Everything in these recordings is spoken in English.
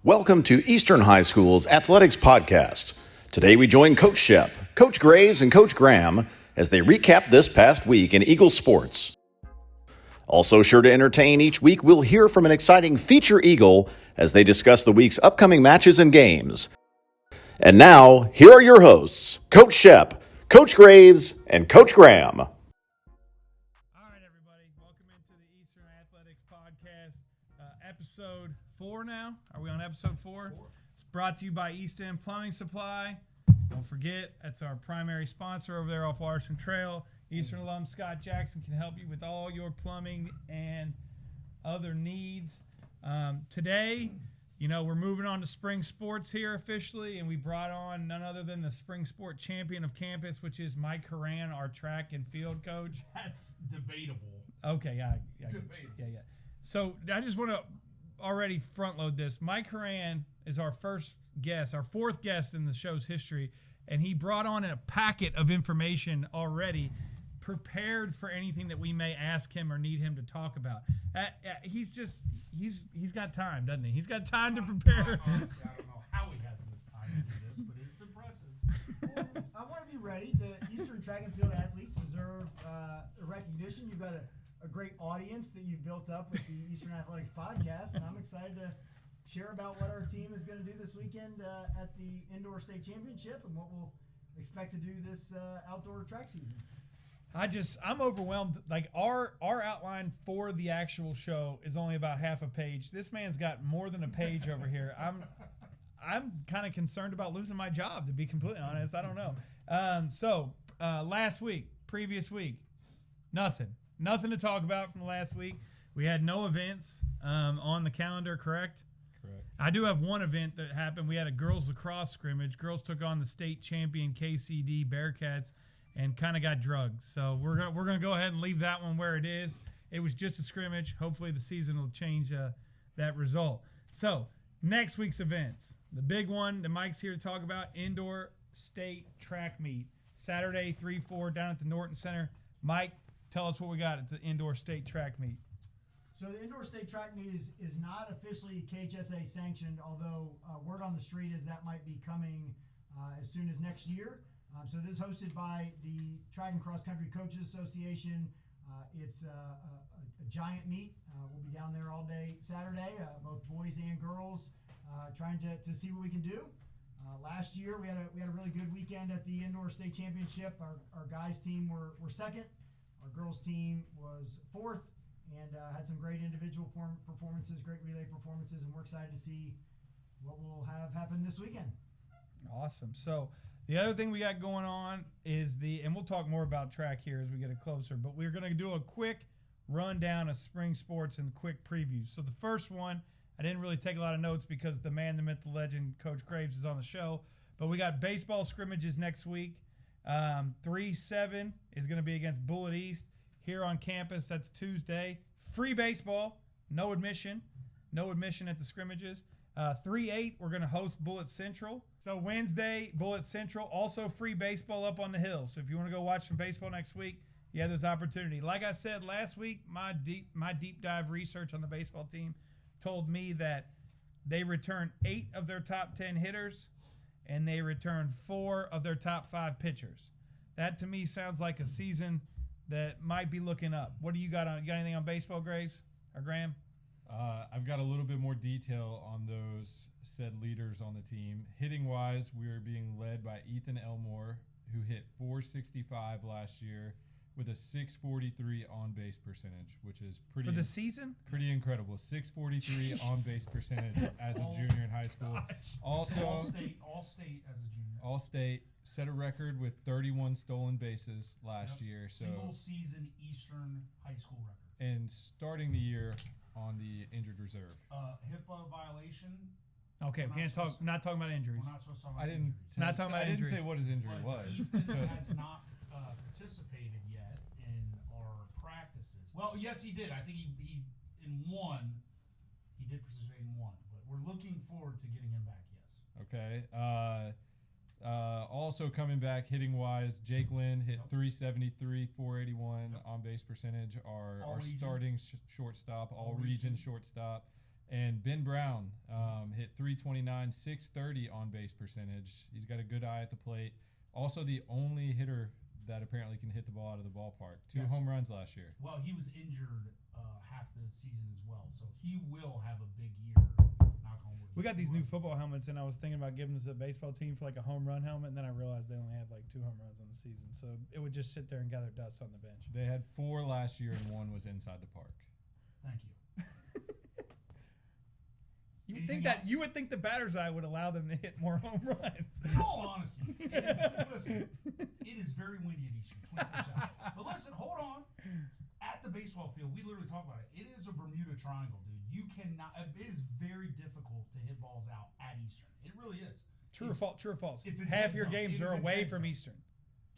Welcome to Eastern High School's Athletics Podcast. Today we join Coach Shep, Coach Graves, and Coach Graham as they recap this past week in Eagle sports. Also sure to entertain, each week we'll hear from an exciting feature Eagle as they discuss the week's upcoming matches and games. And now, here are your hosts, Coach Shep, Coach Graves, and Coach Graham. All right, everybody. Welcome into the Eastern Athletics Podcast, episode 4 now. Are we on episode 4? It's brought to you by East End Plumbing Supply. Don't forget, that's our primary sponsor over there off Larson Trail. Eastern alum Scott Jackson can help you with all your plumbing and other needs. Today, we're moving on to spring sports here officially, and we brought on none other than the spring sport champion of campus, which is Mike Horan, our track and field coach. That's debatable. Okay, yeah. Debatable. Yeah. So I just want to already front load this. Mike Horan is our first guest, our fourth guest in the show's history, and he brought on a packet of information already prepared for anything that we may ask him or need him to talk about. He's got time, doesn't he? He's got time to prepare. Honestly, I don't know how he has this time to do this, but it's impressive. Well, I want to be ready. The Eastern track and field athletes deserve recognition. You've got a great audience that you've built up with the Eastern Athletics Podcast, and I'm excited to share about what our team is going to do this weekend at the Indoor State Championship and what we'll expect to do this outdoor track season. I'm overwhelmed. Like our outline for the actual show is only about half a page. This man's got more than a page over here. I'm kind of concerned about losing my job, to be completely honest. I don't know. Previous week, nothing to talk about from the last week. We had no events on the calendar, correct? Correct. I do have one event that happened. We had a girls lacrosse scrimmage. Girls took on the state champion KCD Bearcats and kind of got drugged. So we're gonna go ahead and leave that one where it is. It was just a scrimmage. Hopefully the season will change that result. So next week's events, the big one that Mike's here to talk about, indoor state track meet, Saturday 3-4 down at the Norton Center. Mike, tell us what we got at the indoor state track meet. So the indoor state track meet is not officially KHSA sanctioned, although word on the street is that might be coming as soon as next year. So this is hosted by the Track and Cross Country Coaches Association. It's a giant meet. We'll be down there all day Saturday, both boys and girls, trying to see what we can do. Last year we had a really good weekend at the Indoor State Championship. Our guys team were second. Our girls team was fourth, and had some great individual performances, great relay performances, and we're excited to see what we'll have happen this weekend. Awesome. So the other thing we got going on is and we'll talk more about track here as we get it closer, but we're going to do a quick rundown of spring sports and quick previews. So the first one, I didn't really take a lot of notes because the man, the myth, the legend, Coach Graves is on the show, but we got baseball scrimmages next week. 3-7 is going to be against Bullitt East here on campus. That's Tuesday. Free baseball, no admission at the scrimmages. 3-8, we're going to host Bullitt Central. So Wednesday, Bullitt Central, also free baseball up on the hill. So if you want to go watch some baseball next week, you have this opportunity. Like I said last week, my deep dive research on the baseball team told me that they returned 8 of their top 10 hitters, and they returned 4 of their top 5 pitchers. That to me sounds like a season that might be looking up. What do you got on? You got anything on baseball, Graves or Graham? I've got a little bit more detail on those said leaders on the team. Hitting-wise, we are being led by Ethan Elmore, who hit .465 last year with a .643 on-base percentage, which is pretty for the season. Pretty incredible. .643 on-base percentage as a junior in high school. Also, all state as a junior. All state set a record with 31 stolen bases last year. So single season Eastern high school record. And starting the year on the injured reserve. HIPAA violation. Okay, we can't talk. Not talking about injuries. We're not supposed to talk about I didn't. injuries. Not talking about I didn't injuries. say what his injury But was. Ethan Just has not participated yet in our practices. Well, yes, he did. I think he in one. He did participate in one, but we're looking forward to getting him back. Yes. okay. Also coming back hitting wise, Jake Lynn hit .373, .481 on base percentage. Our All-region. starting shortstop, all region shortstop. And Ben Brown hit 329, 630 on base percentage. He's got a good eye at the plate. Also, the only hitter that apparently can hit the ball out of the ballpark. 2 home runs last year. Well, he was injured half the season as well, so he will have a big year. Knock on wood. We got these new football helmets, and I was thinking about giving this to the baseball team for like a home run helmet, and then I realized they only had like 2 home runs on the season, so it would just sit there and gather dust on the bench. They had 4 last year, and 1 was inside the park. Thank you. You would think the batter's eye would allow them to hit more home runs. In all honesty, it is very windy at Eastern, 24/7. But listen, hold on. At the baseball field, we literally talk about it. It is a Bermuda Triangle, dude. You cannot. It is very difficult to hit balls out at Eastern. It really is. True or false? It's a half dead your zone. games It are is a away dead from zone. Eastern.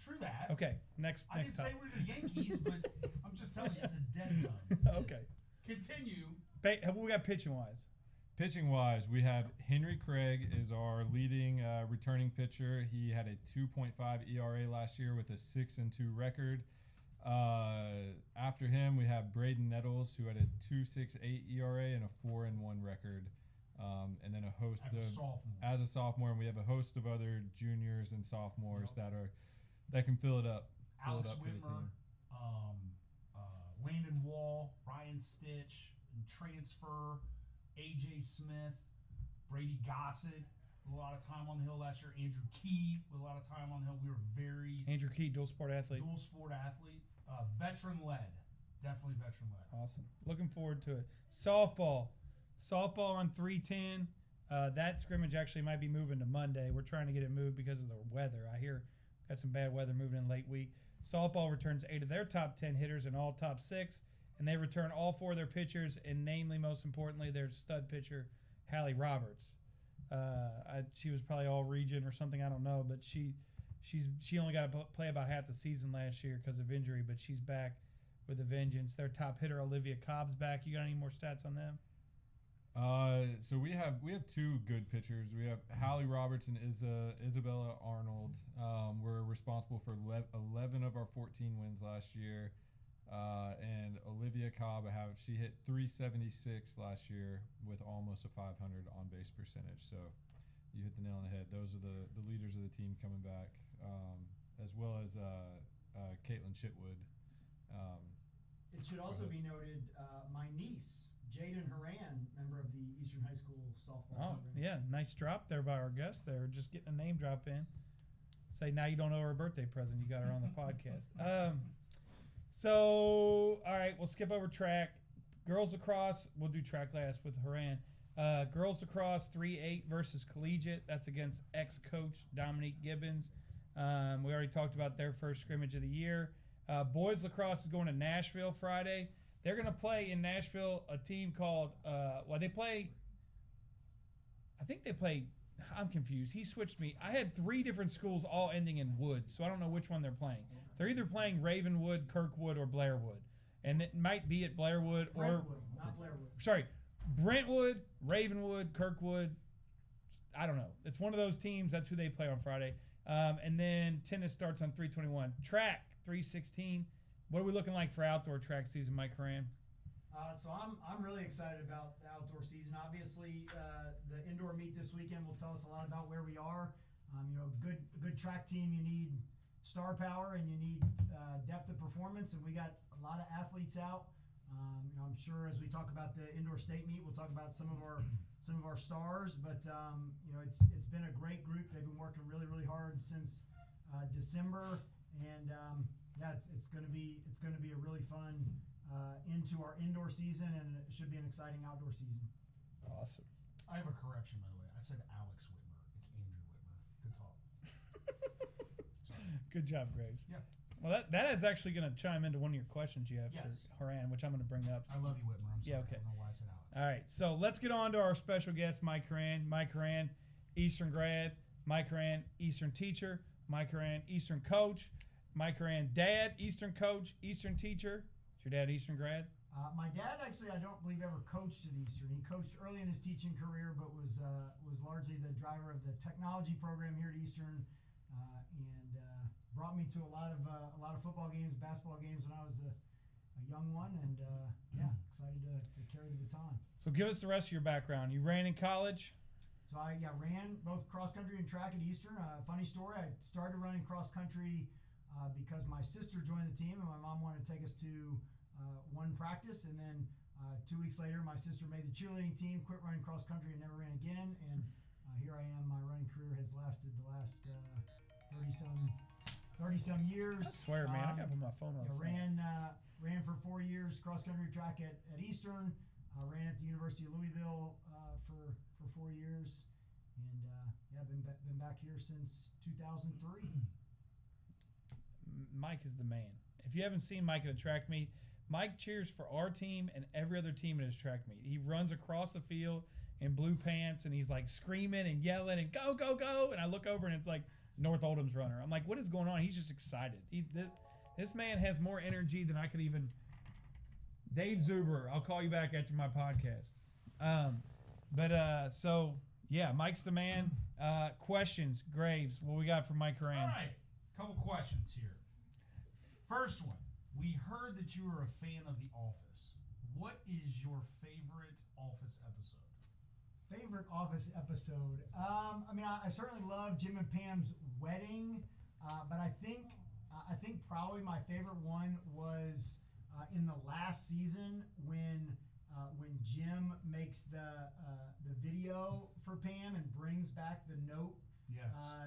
True that. Okay, next I didn't say topic. we're the Yankees, but I'm just telling you, it's a dead zone. Okay. Continue. We got pitching wise. Pitching wise, we have Henry Craig is our leading returning pitcher. He had a 2.5 ERA last year with a 6-2 record. After him, we have Braden Nettles, who had a 2.68 ERA and a 4-1 record. And then a host as a sophomore, and we have a host of other juniors and sophomores that can fill it up. Alex for the Whitmer, team. Landon Wall, Ryan Stitch, and transfer, AJ Smith, Brady Gossett, with a lot of time on the hill last year. Andrew Key with a lot of time on the hill. We were very Andrew Key, dual sport athlete. Veteran led. Definitely veteran led. Awesome. Looking forward to it. Softball on 310. That scrimmage actually might be moving to Monday. We're trying to get it moved because of the weather. I hear got some bad weather moving in late week. Softball returns 8 of their top 10 hitters and all top 6, and they return all 4 of their pitchers, and namely, most importantly, their stud pitcher, Hallie Roberts. She was probably all region or something, I don't know, but she only got to play about half the season last year because of injury, but she's back with a vengeance. Their top hitter, Olivia Cobb's back. You got any more stats on them? So we have 2 good pitchers. We have Hallie Roberts and Isabella Arnold. We're responsible for 11 of our 14 wins last year. And Olivia Cobb, she hit 376 last year with almost a 500 on base percentage. So you hit the nail on the head. Those are the leaders of the team coming back, as well as Caitlin Chitwood. It should also be noted, my niece, Jaden Horan, member of the Eastern High School softball program. Yeah, nice drop there by our guest there. Just getting a name drop in. Say now you don't owe her a birthday present. You got her on the podcast. So, all right, we'll skip over track. Girls lacrosse, we'll do track last with Horan. Girls lacrosse 3-8 versus collegiate. That's against ex-coach Dominique Gibbons. We already talked about their first scrimmage of the year. Boys lacrosse is going to Nashville Friday. They're going to play in Nashville a team called, I'm confused. He switched me. I had 3 different schools all ending in Wood, so I don't know which one they're playing. They're either playing Ravenwood, Kirkwood, or Blairwood. And it might be at Blairwood or... Brentwood, not Blairwood. Sorry, Brentwood, Ravenwood, Kirkwood. I don't know. It's one of those teams. That's who they play on Friday. And then tennis starts on 3/21. Track, 3/16. What are we looking like for outdoor track season, Mike Horan? So I'm really excited about the outdoor season. Obviously, the indoor meet this weekend will tell us a lot about where we are. Good track team, you need star power and you need depth of performance, and we got a lot of athletes out. I'm sure as we talk about the indoor state meet, we'll talk about some of our stars. But it's been a great group. They've been working really, really hard since December, and it's going to be a really fun into our indoor season, and it should be an exciting outdoor season. Awesome. I have a correction, by the way. I said Alex Whitmer. It's Andrew Whitmer. Good talk. Sorry. Good job, Graves. Yeah. Well, that is actually going to chime into one of your questions you have Yes. for Horan, which I'm going to bring up. I love you, Whitmer. I'm sorry. Yeah, okay. I don't know why I said Alex. All right, so let's get on to our special guest, Mike Horan. Mike Horan, Eastern grad. Mike Horan, Eastern teacher. Mike Horan, Eastern coach. Mike Horan, dad, Eastern coach, Eastern teacher. Is your dad Eastern grad? My dad actually, I don't believe ever coached at Eastern. He coached early in his teaching career, but was largely the driver of the technology program here at Eastern, and brought me to a lot of football games, basketball games when I was a young one, and excited to carry the baton. So give us the rest of your background. You ran in college? So I ran both cross country and track at Eastern. Funny story, I started running cross country because my sister joined the team and my mom wanted to take us to one practice. And then 2 weeks later, my sister made the cheerleading team, quit running cross country and never ran again. And here I am. My running career has lasted the last 30-some years. I swear, man, I got to put my phone on. Ran for 4 years cross country track at Eastern. Ran at the University of Louisville for 4 years, and been back here since 2003. Mike is the man. If you haven't seen Mike at a track meet, Mike cheers for our team and every other team at his track meet. He runs across the field in blue pants, and he's like screaming and yelling and go, go, go. And I look over, and it's like North Oldham's runner. I'm like, what is going on? He's just excited. This man has more energy than I could even. Dave Zuber, I'll call you back after my podcast. So Mike's the man. Questions, Graves, what we got for Mike Horan? All right, couple questions here. First one, we heard that you were a fan of The Office. What is your favorite Office episode? Favorite Office episode? I certainly love Jim and Pam's wedding, but I think probably my favorite one was in the last season when Jim makes the video for Pam and brings back the note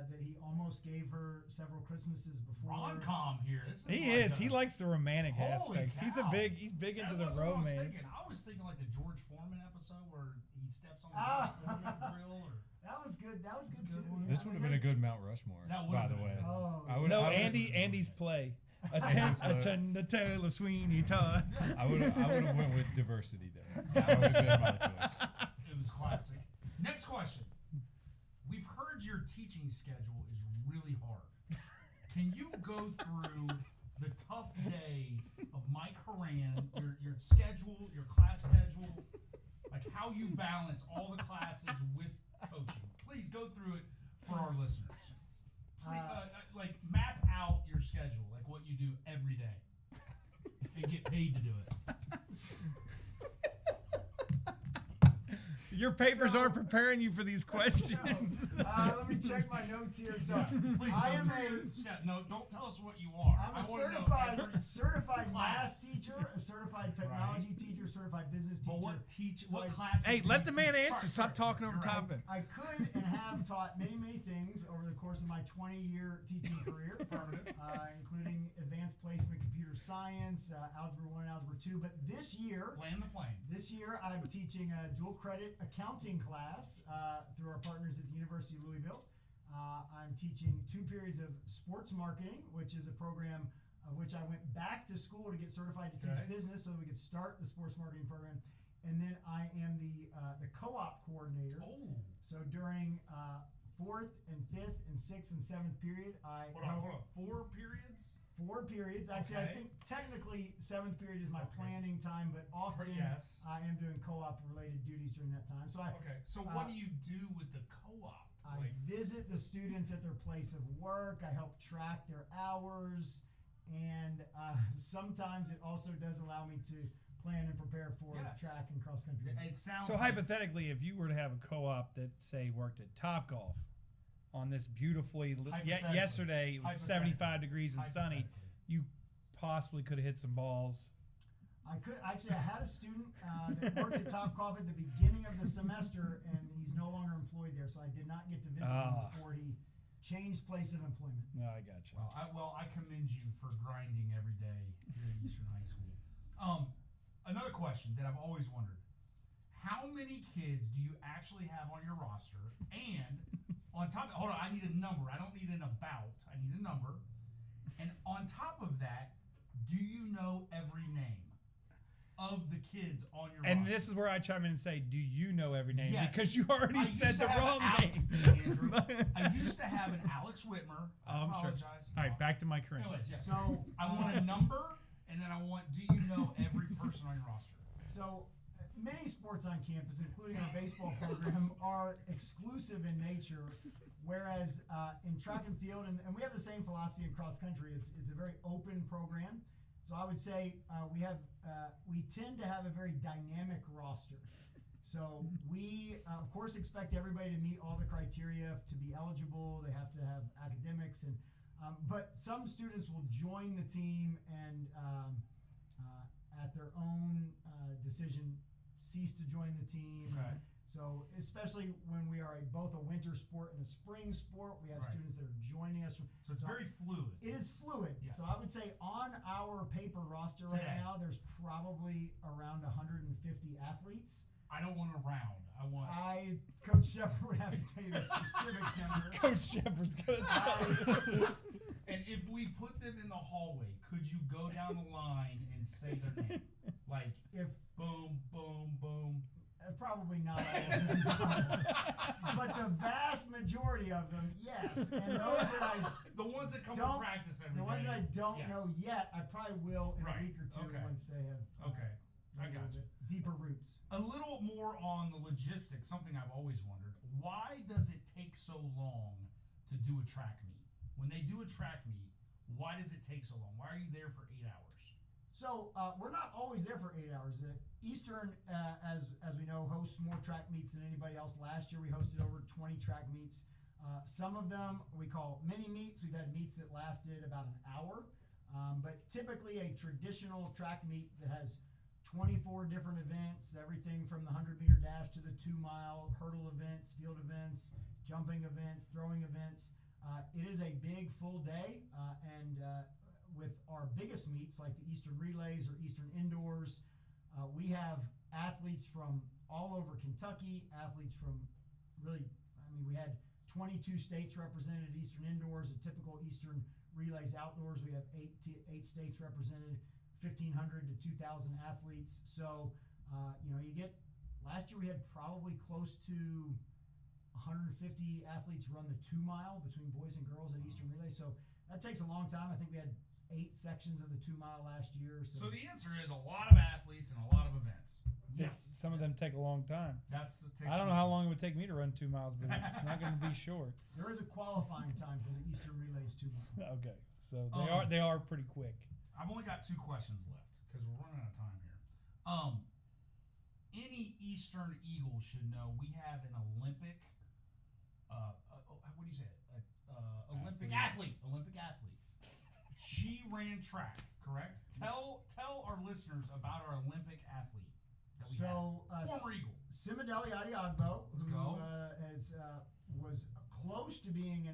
that he almost gave her several Christmases before. Rom-com here. He likes the romantic aspects. Cow. He's big into the romance. I was thinking like the George Foreman episode where he steps on the grill. That was good. That was good too. This would have been a good Mount Rushmore, by the way. Oh, Andy's play. A tale of Sweeney Todd. I would have went with Diversity Day. That would have been my choice. It was classic. Next question. We've heard your teaching schedule is really hard. Can you go through the tough day of Mike Horan, your schedule, your class schedule, like how you balance all the classes with coaching? Please go through it for our listeners. Like map out your schedule, like what you do every day, and get paid to do it. Your papers aren't preparing you for these questions. Let me check my notes here. So Please don't tell us what you are. I'm a certified math teacher, a certified technology teacher, certified business teacher. But what class? Hey, let the man answer. Stop talking over top of him. I could and have taught many things over the course of my 20-year teaching career, including advanced placement, computer science, algebra 1 and algebra 2. But this year, land the plane. This year, I'm teaching a dual credit accounting class through our partners at the University of Louisville. I'm teaching 2 periods of sports marketing, which is a program of which I went back to school to get certified to teach business so that we could start the sports marketing program. And then I am the co-op coordinator. Oh. So during 4th and 5th and 6th and 7th period, Hold on. 4 periods? 4 periods. Actually, I think technically 7th period is my planning time, but often I am doing co-op related duties during that time. So what do you do with the co-op? I visit the students at their place of work. I help track their hours, and sometimes it also does allow me to plan and prepare for track and cross country. It sounds so hypothetically, if you were to have a co-op that say worked at Topgolf on this beautifully yesterday it was 75 degrees and sunny, you possibly could have hit some balls. I had a student that worked at Topgolf at the beginning of the semester, and he's no longer employed there, so I did not get to visit him before he changed place of employment. No, I got you. I commend you for grinding every day here at Eastern High School. Another question that I've always wondered: how many kids do you actually have on your roster? And on top, hold on, I need a number. I don't need an about. I need a number. And on top of that, do you know every name of the kids on your roster? And this is where I chime in and say, do you know every name? Yes. Because you already said the wrong name. Andrew, I used to have an Alex Whitmer. I apologize. Sure. All right, back to my career. Anyways, So I want a number, and then I want, do you know every person on your roster? So many sports on campus, including our baseball program, are exclusive in nature, whereas in track and field, and we have the same philosophy in cross country, it's a very open program. So I would say we tend to have a very dynamic roster. So we, of course, expect everybody to meet all the criteria to be eligible. They have to have academics, and but some students will join the team and at their own decision cease to join the team. Okay. So especially when we are both a winter sport and a spring sport, we have Right. students that are joining us. So it's very fluid. It is fluid. Yes. So I would say on our paper roster right Today. now, there's probably around 150 athletes. I don't want to round. I want. Coach Schepper would have to tell you the specific number. Coach Shepard's gonna tell you. And if we put them in the hallway, could you go down the line and say their name? Like, If boom, boom, boom. probably not all of them, but the vast majority of them, yes. And those that The ones that come to Don't- practice every the ones day, that I don't yes. know yet, I probably will in Right. a week or two Okay. once they have Okay. I a little got you. bit deeper roots. A little more on the logistics, something I've always wondered. Why does it take so long to do a track meet? When they do a track meet, why does it take so long? Why are you there for 8 hours? So we're not always there for 8 hours. Eastern, as we know, hosts more track meets than anybody else. Last year we hosted over 20 track meets. Some of them we call mini meets. We've had meets that lasted about an hour. But typically a traditional track meet that has 24 different events, everything from the 100-meter dash to the 2-mile, hurdle events, field events, jumping events, throwing events. It is a big full day, and with our biggest meets like the Eastern Relays or Eastern Indoors, we have athletes from all over Kentucky, athletes from we had 22 states represented at Eastern Indoors. A typical Eastern Relays outdoors, we have eight states represented, 1,500 to 2,000 athletes. So, you get, last year we had probably close to 150 athletes run the 2-mile between boys and girls at Eastern Relay. So that takes a long time. I think we had 8 sections of the 2-mile last year. So the answer is a lot of athletes and a lot of events. Yes. Some of them take a long time. I don't know how long it would take me to run 2 miles, but it's not going to be short. There is a qualifying time for the Eastern Relays 2-mile. Okay, so they are pretty quick. I've only got 2 questions left because we're running out of time here. Any Eastern Eagle should know we have an Olympic. What do you say? Olympic athlete. She ran track, correct? Tell our listeners about our Olympic athlete. That we have. Former Eagle. Simideli Adiagbo, who go. was close to being a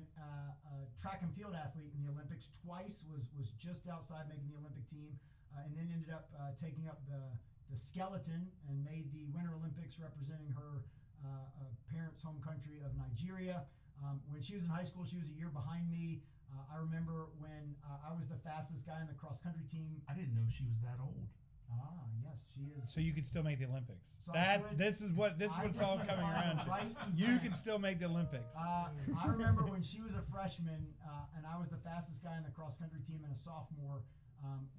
track and field athlete in the Olympics twice, was just outside making the Olympic team, and then ended up taking up the skeleton and made the Winter Olympics representing her parents' home country of Nigeria. When she was in high school, she was a year behind me. I remember when I was the fastest guy in the cross-country team. I didn't know she was that old. Yes, she is. So you could still make the Olympics. So This is what's all coming around to. Right You event. can still make the Olympics. I remember when she was a freshman and I was the fastest guy in the cross-country team and a sophomore.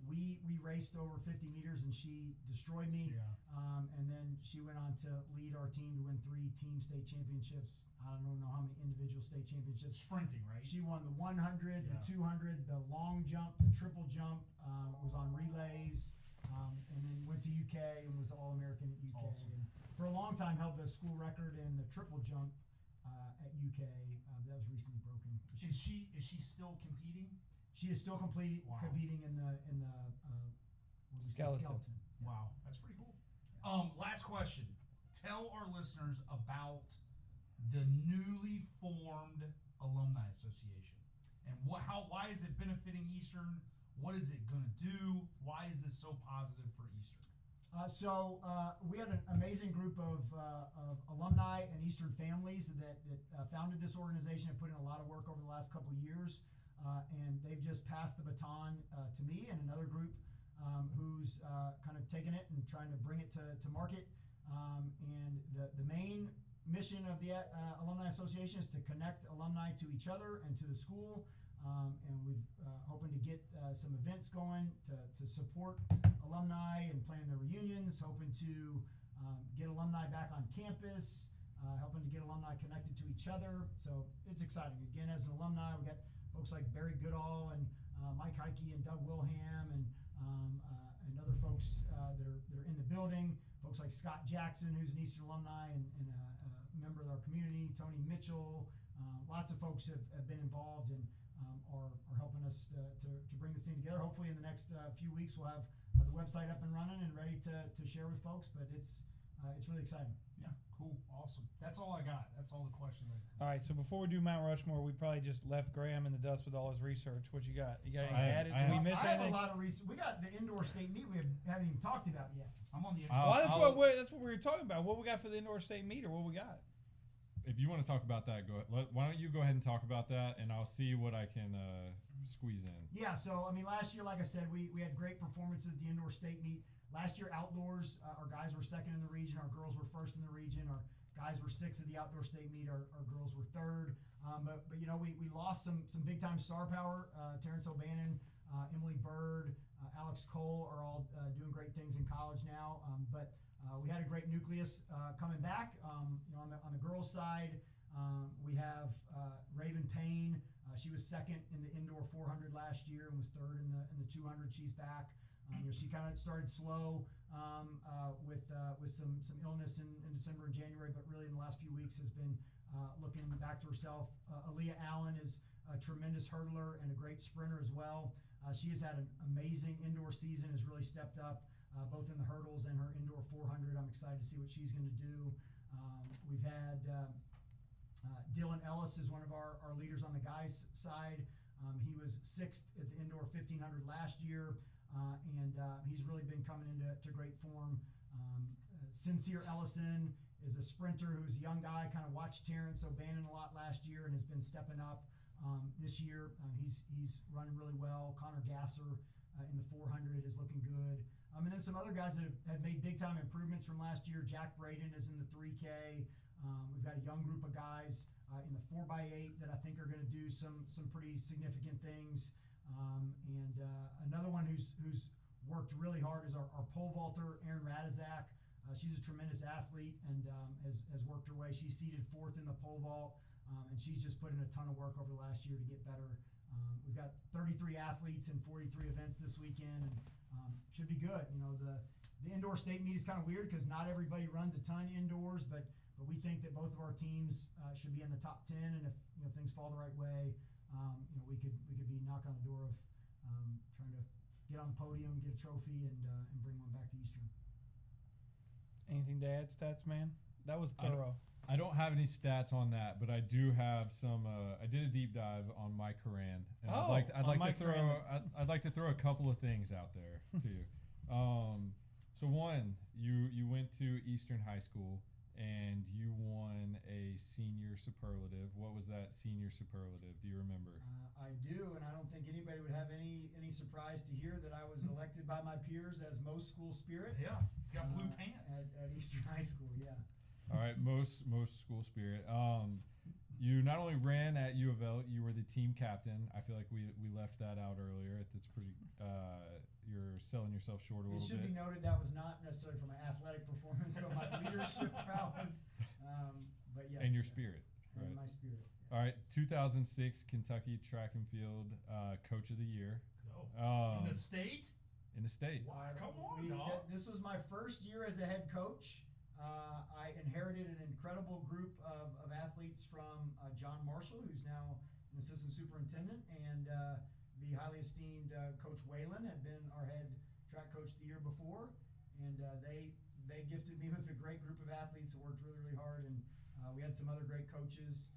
We raced over 50 meters and she destroyed me. Yeah. And then she went on to lead our team to win 3 team state championships. I don't know how many individual state championships. Sprinting, right? She won the 100, Yeah. the 200, the long jump, the triple jump, was on relays, and then went to UK and was All-American at UK. Awesome. And for a long time held the school record in the triple jump at UK. That was recently broken. Is she still competing? She is still competing in the Skeleton. Yeah. Wow, that's pretty cool. Last question. Tell our listeners about the newly formed Alumni Association and why is it benefiting Eastern? What is it going to do? Why is this so positive for Eastern? So we had an amazing group of alumni and Eastern families that founded this organization and put in a lot of work over the last couple of years. And they've just passed the baton to me and another group who's kind of taken it and trying to bring it to market. And the main mission of the Alumni Association is to connect alumni to each other and to the school. And we're hoping to get some events going to support alumni and plan their reunions, hoping to get alumni back on campus, helping to get alumni connected to each other. So it's exciting. Again, as an alumni, we got folks like Barry Goodall and Mike Heike and Doug Wilham and other folks that are in the building. folks like Scott Jackson, who's an Eastern alumni and a member of our community, Tony Mitchell. Lots of folks have been involved and are helping us to bring this team together. Hopefully in the next few weeks we'll have the website up and running and ready to share with folks, but it's really exciting. Yeah, cool, awesome. That's all I got. That's all the question. All right, so before we do Mount Rushmore, we probably just left Graham in the dust with all his research. What you got? You got anything added? Did we miss I have anything? a lot of research. We got the indoor state meet we haven't even talked about yet. I'm on the edge. Well, that's what we were talking about. What we got for the indoor state meet, or what we got? If you want to talk about that, go ahead. Why don't you go ahead and talk about that, and I'll see what I can squeeze in. Yeah, so, I mean, last year, like I said, we had great performances at the indoor state meet. Last year, outdoors, our guys were second in the region. Our girls were first in the region. Our guys were sixth at the outdoor state meet. Our girls were third. But you know, we lost some big-time star power. Terrence O'Bannon, Emily Bird, Alex Cole are all doing great things in college now. But we had a great nucleus coming back. You know, on the girls' side, we have Raven Payne. She was second in the indoor 400 last year and was third in the 200. She's back. You know, she kind of started slow with some illness in December and January, but really in the last few weeks has been looking back to herself. Aaliyah Allen is a tremendous hurdler and a great sprinter as well. She has had an amazing indoor season, has really stepped up both in the hurdles and her indoor 400. I'm excited to see what she's going to do. We've had Dylan Ellis is one of our leaders on the guys' side. He was sixth at the indoor 1500 last year, and he's really been coming into great form. Sincere Ellison is a sprinter who's a young guy, kind of watched Terrence O'Bannon a lot last year and has been stepping up this year. He's running really well. Connor Gasser in the 400 is looking good. And then some other guys that have made big-time improvements from last year. Jack Braden is in the 3K. We've got a young group of guys in the 4x8 that I think are going to do some pretty significant things. And another one who's worked really hard is our pole vaulter, Erin Radizak. She's a tremendous athlete and has worked her way. She's seated fourth in the pole vault, and she's just put in a ton of work over the last year to get better. We've got 33 athletes and 43 events this weekend, and should be good. You know, the indoor state meet is kind of weird because not everybody runs a ton indoors, but we think that both of our teams should be in the top 10, and if things fall the right way, you know, we could be knocking on the door of trying to get on the podium, get a trophy, and bring one back to Eastern. Anything to add, Stats Man? That was thorough. I don't have any stats on that, but I do have some. I did a deep dive on Mike Horan, and I'd like to throw a couple of things out there to you. So one, you went to Eastern High School and you won a senior superlative. What was that senior superlative? Do you remember? I do, and I don't think anybody would have any surprise to hear that I was elected by my peers as most school spirit. Yeah, he's got blue pants at Eastern High School. Yeah. All right, most school spirit. You not only ran at U of L, you were the team captain. I feel like we left that out earlier. It's pretty. You're selling yourself short a little bit. It should be noted that was not necessarily for my athletic performance, but my leadership prowess. But yes. And your spirit. And right. my spirit. All right, 2006 Kentucky Track and Field Coach of the Year. In the state? In the state. Wow, come on, dog. This was my first year as a head coach. I inherited an incredible group of athletes from John Marshall, who's now an assistant superintendent, and the highly esteemed Coach Whalen had been our head track coach the year before, and they gifted me with a great group of athletes who worked really, really hard, and we had some other great coaches.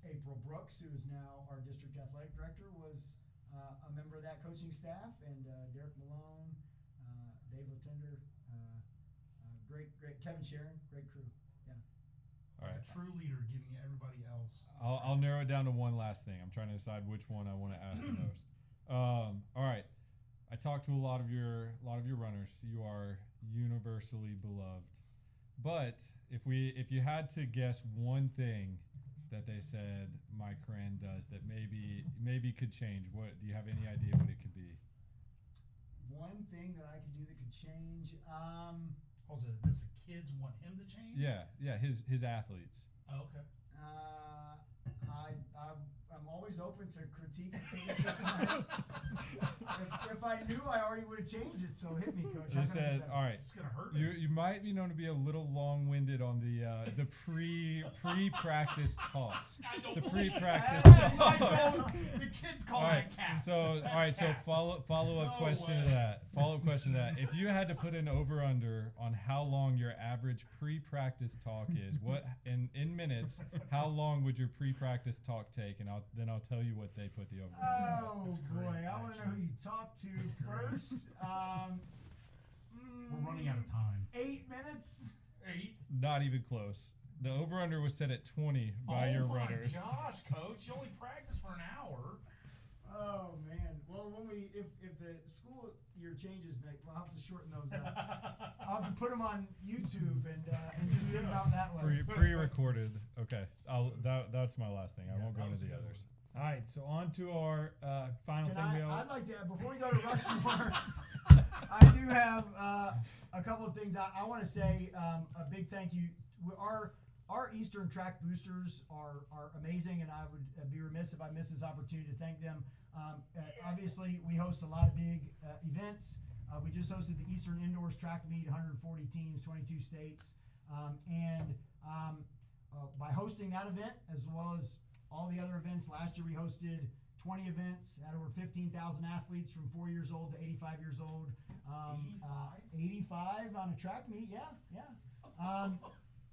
April Brooks, who is now our district athletic director, was a member of that coaching staff, and Derek Malone, Dave Otender, great Kevin Sharon, great crew. Yeah. All right. A true leader, giving everybody else. I'll narrow it down to one last thing. I'm trying to decide which one I want to ask the most. All right. I talked to a lot of your runners. You are universally beloved. But if you had to guess one thing that they said Mike Horan does that maybe could change, what do you have any idea what it could be? One thing that I could do that could change. Does the kids want him to change? Yeah, his athletes. Oh, okay. I I'm always open to critique the system. If I knew, I already would have changed it. So hit me, coach. You said, all right. It's gonna hurt. You might be known to be a little long-winded on the pre-practice talks. I don't The believe pre-practice that. talks. The kids call All right. that cap. So That's cap. follow-up No question way. to that. Follow-up question to that. If you had to put an over/under on how long your average pre-practice talk is, what in minutes, how long would your pre-practice talk take? And I'll tell you what they put the over. Oh That's boy, great, I want to know who you talk to first. We're running out of time. 8 minutes. 8. Not even close. The over/under was set at 20 by your runners. Oh my gosh, coach! You only practice for an hour. Oh man. Well, if the school year changes, Nick, we'll have to shorten those up. I'll have to put them on YouTube and just send them out that way. Pre-recorded. Okay. That's my last thing. I won't go that into was the a good others. All right, so on to our final Can thing. I'd like to, before we go to Rushmore, I do have a couple of things I want to say. A big thank you. Our Eastern track boosters are amazing, and I would be remiss if I missed this opportunity to thank them. Obviously, we host a lot of big events. We just hosted the Eastern Indoors Track Meet, 140 teams, 22 states. By hosting that event, as well as all the other events, last year we hosted 20 events, had over 15,000 athletes from 4 years old to 85 years old. 85 on a track meet, yeah.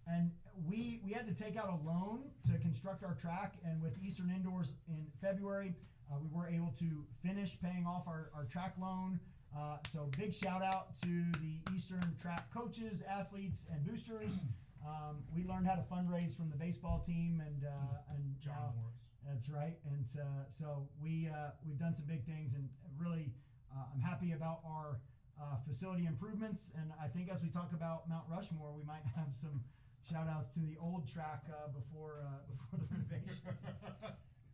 And we had to take out a loan to construct our track, and with Eastern Indoors in February, we were able to finish paying off our track loan. So big shout out to the Eastern track coaches, athletes, and boosters. We learned how to fundraise from the baseball team, and John Morris. that's right. And so we've done some big things, and really I'm happy about our facility improvements. And I think as we talk about Mount Rushmore, we might have some shout outs to the old track before the renovation.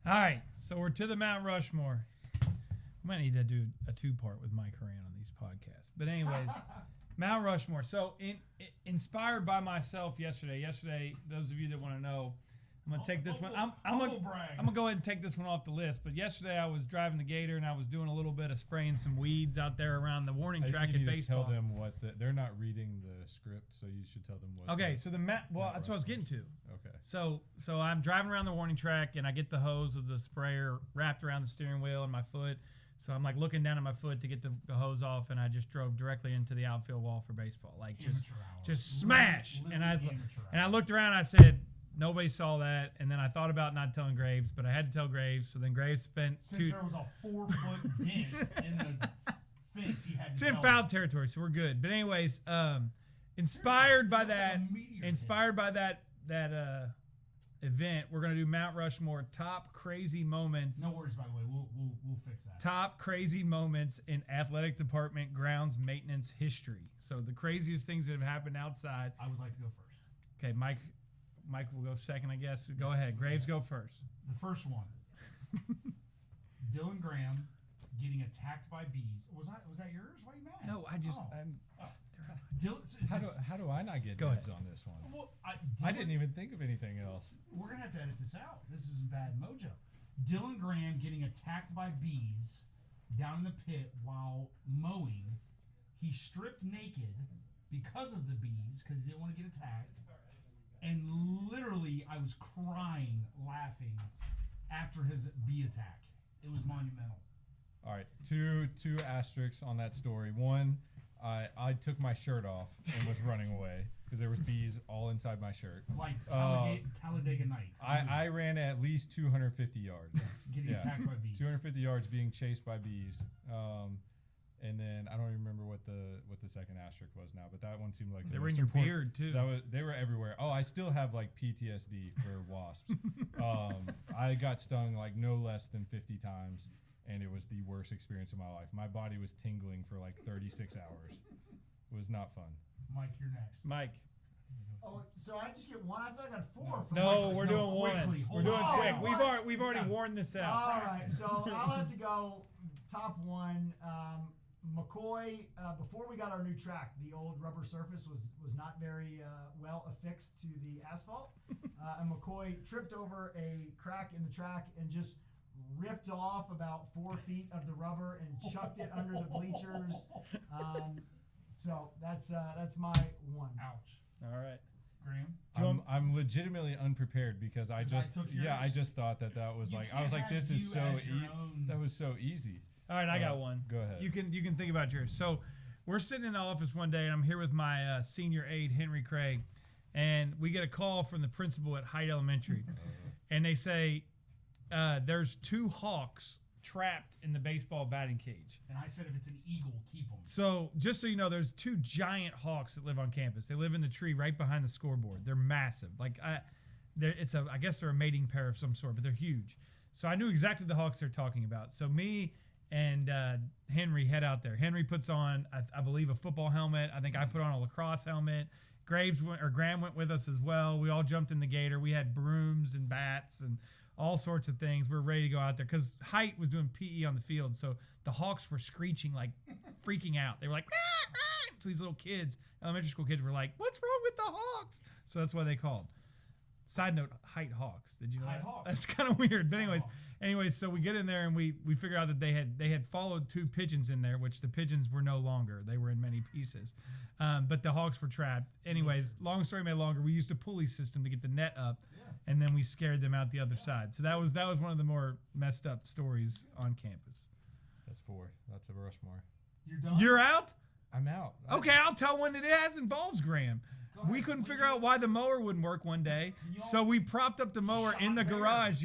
All right, so we're to the Mount Rushmore. We might need to do a 2-part with Mike Horan on these podcasts. But anyways, Mount Rushmore. So inspired by myself yesterday, those of you that want to know, I'm going to take this one. I'm going to go ahead and take this one off the list. But yesterday I was driving the Gator, and I was doing a little bit of spraying some weeds out there around the warning track in baseball. Tell them they're not reading the script, so you should tell them what. Okay, so that's what I was getting to. Okay. So I'm driving around the warning track, and I get the hose of the sprayer wrapped around the steering wheel and my foot. So I'm like looking down at my foot to get the hose off, and I just drove directly into the outfield wall for baseball, like just smash. And I looked around, and I said, nobody saw that. And then I thought about not telling Graves, but I had to tell Graves. So then Graves spent Since there was a 4-foot dent in the fence, he had to It's in tell foul him. territory, so we're good. But anyways, inspired by that event, we're gonna do Mount Rushmore top crazy moments. No worries, by the way. We'll fix that. Top crazy moments in athletic department grounds maintenance history. So the craziest things that have happened outside. I would like to go first. Okay, Mike will go second, I guess. Go ahead. Graves, go first. The first one. Dylan Graham getting attacked by bees. Was that yours? Why are you mad? No, I just. How do I not get Go dibs ahead. on this one? Well, I didn't even think of anything else. We're gonna have to edit this out. This is bad mojo. Dylan Graham getting attacked by bees down in the pit while mowing. He stripped naked because of the bees because he didn't want to get attacked. And literally, I was crying, laughing after his bee attack. It was monumental. All right, two asterisks on that story. One, I took my shirt off and was running away because there was bees all inside my shirt. Like Talladega Nights. I ran at least 250 yards. Getting attacked by bees. 250 yards being chased by bees. And then I don't even remember what the second asterisk was now, but that one seemed like They were in your beard too. They were everywhere. Oh, I still have like PTSD for wasps. I got stung like no less than 50 times, and it was the worst experience of my life. My body was tingling for like 36 hours. It was not fun. Mike, you're next. Mike. Oh, so I just get one? I thought I got 4. From No, Mike. we're doing quickly. one. We're doing Hold quick. on. We've already worn this out. All right, so I'll have to go top one. McCoy, before we got our new track, the old rubber surface was not very well affixed to the asphalt. and McCoy tripped over a crack in the track and just ripped off about 4 feet of the rubber and chucked it under the bleachers. So that's my one. Ouch. All right. Graham? I'm legitimately unprepared because I just thought that was You like, I can't was like, have this is you so as your own- that was so easy. All right, I got one. Go ahead. You can think about yours. So we're sitting in the office one day, and I'm here with my senior aide, Henry Craig, and we get a call from the principal at Height Elementary, and they say there's 2 hawks trapped in the baseball batting cage. And I said if it's an eagle, keep them. So just so you know, there's 2 giant hawks that live on campus. They live in the tree right behind the scoreboard. They're massive. Like I guess they're a mating pair of some sort, but they're huge. So I knew exactly the hawks they're talking about. So me and Henry head out there. Henry puts on, I believe, a football helmet. I think I put on a lacrosse helmet. Graham went with us as well. We all jumped in the gator. We had brooms and bats and all sorts of things. We're ready to go out there because Height was doing PE on the field. So the hawks were screeching, like freaking out. They were like, ah, ah. So these little kids, elementary school kids, were like, what's wrong with the hawks? So that's why they called. Side note, Height Hawks. Did you know Height that? Hawks. That's kind of weird. But anyways, so we get in there and we figure out that they had followed 2 pigeons in there, which the pigeons were no longer. They were in many pieces. But the hawks were trapped. Anyways, long story made longer, we used a pulley system to get the net up, and then we scared them out the other side. So that was one of the more messed up stories on campus. That's 4. That's a Rushmore. You're done? You're out? I'm out. Okay, I'll tell one that it has involves Graham. We couldn't figure out why the mower wouldn't work one day, so we propped up the mower in the garage,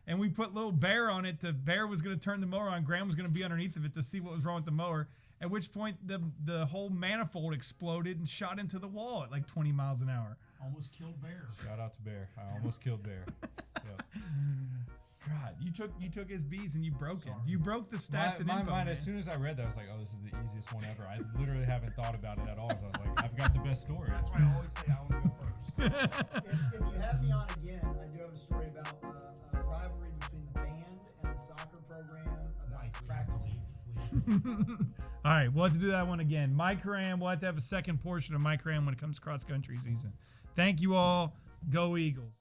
and we put little Bear on it. The Bear was going to turn the mower on. Graham was going to be underneath of it to see what was wrong with the mower, at which point the whole manifold exploded and shot into the wall at like 20 miles an hour. Almost killed Bear. Shout out to Bear. I almost killed Bear. Yep. God, you took his B's and you broke him. You broke the stats and my info, mind, man. as soon as I read that, I was like, oh, this is the easiest one ever. I literally haven't thought about it at all. So I was like, I've got the best story. That's why I always say I want to go first. If you have me on again, I do have a story about a rivalry between the band and the soccer program about practicing. All right, we'll have to do that one again. Mike Horan, we'll have to have a second portion of Mike Horan when it comes to cross-country season. Thank you all. Go Eagles.